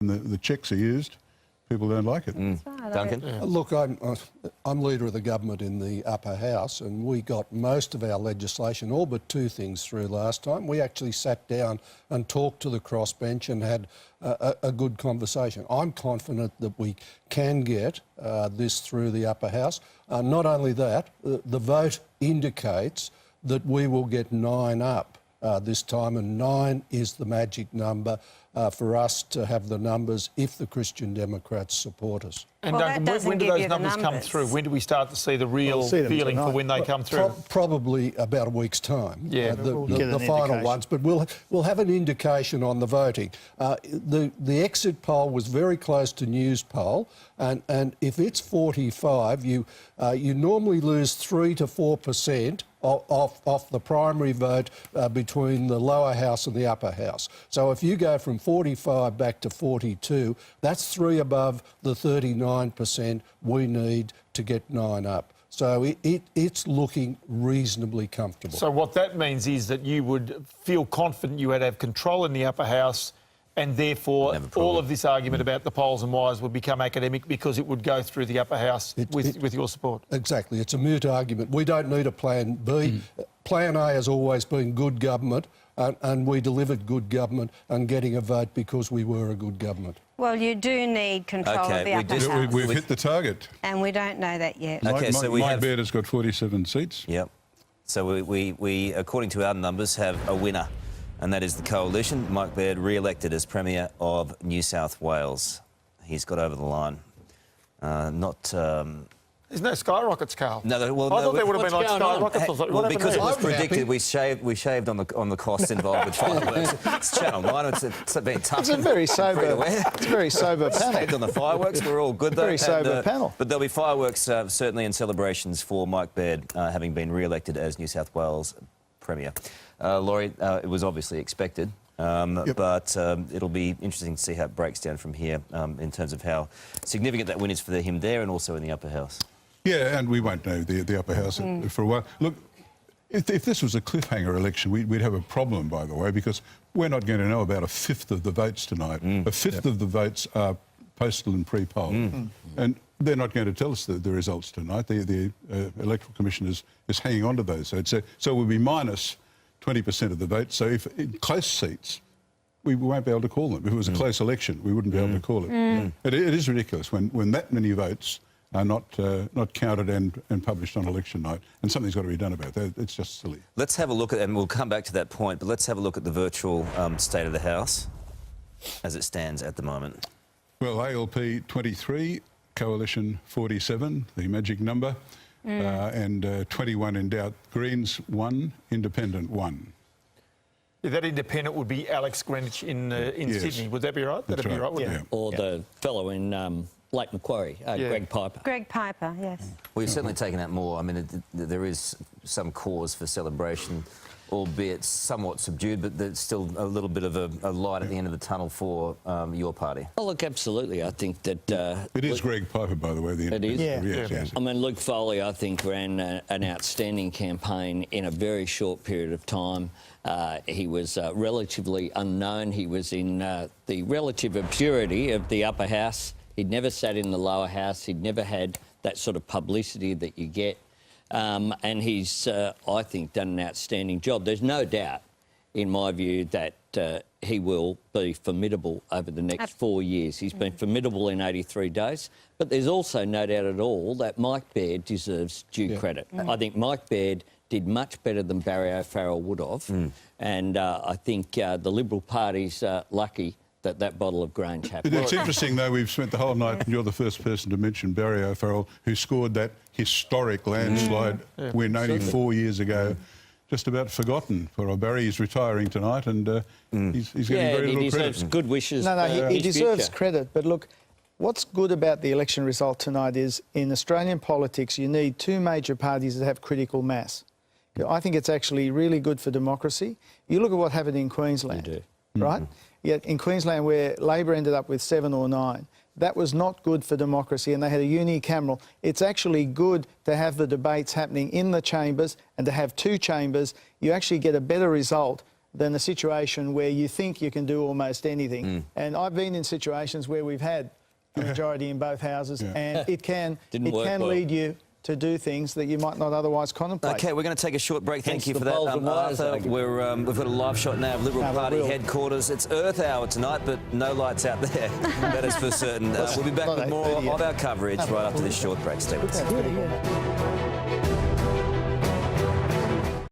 the checks are used, people don't like it. Right, Duncan? Look, I'm leader of the government in the upper house, and we got most of our legislation, all but two things, through last time. We actually sat down and talked to the crossbench and had a good conversation. I'm confident that we can get this through the upper house. Not only that, the vote indicates that we will get 9 up this time, and 9 is the magic number for us to have the numbers if the Christian Democrats support us. And Well, Duncan, that doesn't when do give those you the numbers come numbers. through? When do we start to see the real see them feeling for tonight. when they come through? Probably about a week's time. Yeah. We'll get the an final indication. ones, but we'll have an indication on the voting. The exit poll was very close to News poll, and if it's 45, you normally lose 3 to 4% off the primary vote between the lower house and the upper house. So if you go from 45 back to 42, that's 3 above the 39% we need to get 9 up. So it's looking reasonably comfortable. So what that means is that you would feel confident you would have control in the upper house, and therefore all of this argument about the poles and wires would become academic because it would go through the upper house with your support. Exactly. It's a moot argument. We don't need a plan B. Plan A has always been good government, and we delivered good government and getting a vote because we were a good government. Well, you do need control of the upper house. We've hit the target. And we don't know that yet. Okay, so we Mike have... Baird has got 47 seats. Yep. So we, according to our numbers, have a winner, and that is the Coalition. Mike Baird re-elected as Premier of New South Wales. He's got over the line. There's no skyrockets, Carl. No, well, I thought there would have been like skyrockets. I was like, Well, what because it happened was there? predicted, we shaved on the costs involved with fireworks. It's Channel 9. It's been tough. It's a very sober. It's a very sober panel. Shaved on the fireworks. We're all good though. Very sober panel. But there'll be fireworks certainly in celebrations for Mike Baird having been re-elected as New South Wales Premier. Laurie, it was obviously expected. But it'll be interesting to see how it breaks down from here in terms of how significant that win is for him there and also in the upper house. Yeah, and we won't know the upper house for a while. Look, if this was a cliffhanger election, we'd have a problem, by the way, because we're not going to know about 1/5 of the votes tonight. 1/5 of the votes are postal and pre-poll. And they're not going to tell us the results tonight. The Electoral Commission is hanging on to those. So we'll be minus 20% of the votes. So if in close seats, we won't be able to call them. If it was a close election, we wouldn't be able to call it. It is ridiculous when that many votes are not counted and published on election night, and something's got to be done about that. It's just silly. Let's have a look at, and we'll come back to that point, but let's have a look at the virtual state of the House as it stands at the moment. Well, ALP 23, Coalition 47, the magic number, and 21 in doubt. Greens 1, Independent 1. Yeah, that independent would be Alex Greenwich in Yes. Sydney. Would that be right? That's That'd be right. right, wouldn't Yeah. it? Or the fellow in Lake Macquarie, Greg Piper. Greg Piper, yes. Well, you've certainly taken out more. I mean, there is some cause for celebration, albeit somewhat subdued, but there's still a little bit of a light at the end of the tunnel for your party. Oh, look, absolutely. I think that... It is Greg Piper, by the way. It is? Yes. I mean, Luke Foley, I think, ran an outstanding campaign in a very short period of time. He was relatively unknown. He was in the relative obscurity of the upper house. He'd never sat in the lower house. He'd never had that sort of publicity that you get. And he's, I think, done an outstanding job. There's no doubt, in my view, that he will be formidable over the next 4 years. He's been formidable in 83 days, but there's also no doubt at all that Mike Baird deserves due credit. I think Mike Baird did much better than Barry O'Farrell would have, and I think the Liberal Party's lucky that bottle of Grange happened. It's interesting, though, we've spent the whole night, and you're the first person to mention Barry O'Farrell, who scored that historic landslide win only 4 years ago. Just about forgotten. For Barry, he's retiring tonight, and he's getting very little he credit. deserves good wishes. No, he his deserves future. credit. But look, what's good about the election result tonight is in Australian politics, you need 2 major parties that have critical mass. I think it's actually really good for democracy. You look at what happened in Queensland, right? Yet in Queensland, where Labor ended up with 7 or 9, that was not good for democracy, and they had a unicameral. It's actually good to have the debates happening in the chambers and to have 2 chambers. You actually get a better result than a situation where you think you can do almost anything. And I've been in situations where we've had a majority in both houses, and it can lead you to do things that you might not otherwise contemplate. OK, we're going to take a short break. Thank you for that, Poles and Wires Arthur. We've got a live shot now of Liberal Party headquarters. It's Earth Hour tonight, but no lights out there. That is for certain. We'll be back with more of our coverage right after this short break. Stay with us.